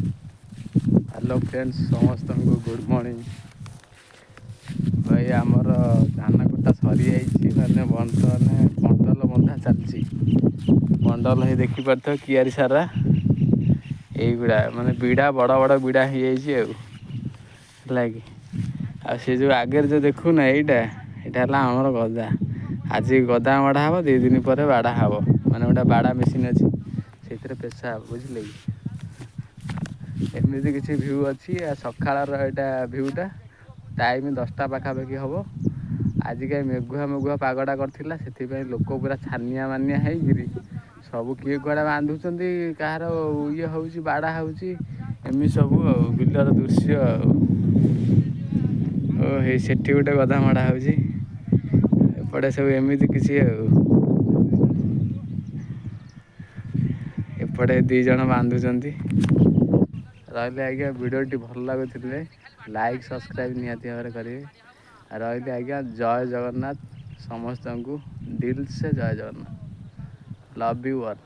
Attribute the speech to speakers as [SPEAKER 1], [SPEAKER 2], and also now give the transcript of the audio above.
[SPEAKER 1] Hello friends समस्त को good morning भाई आमर धान कटा सरी जाइए माने बंडल बंधा चलती बंडल ही देखिपार कियारी सारा यहीगुड़ा माने बिड़ा बड़ बड़ बिड़ा हो लगे से जो आगे जो देखु ना यहाँ आमर गदा आज गदा बाड़ा हम 2 दिन पर बाड़ा हम माने गोटे बाड़ा मेसीन अच्छी से पेशा बुझे कि एमती किसी भ्यू अच्छी सकाळर यहाँ भ्यूटा टाइम 10टा पाखापाखि हम आज कहीं मेघुआ मेघुआ पागटा करथिला से लोक पूरा छानिया मानिया होगी सब किए कुआड़े बांधुंट कହାର ये हूँ बाड़ा होमी सब बिलर दृश्य से गोटे गधा मड़ा होपटे सब एमती किसी एपटे 2 जन बांधुंट रही आज्ञा भिडियोटी भल लगुले लाइक सब्सक्राइब निहाती भाव करेंगे रही आज्ञा जय जगन्नाथ समस्त को दिल से जय जगन्नाथ लव यू ऑल।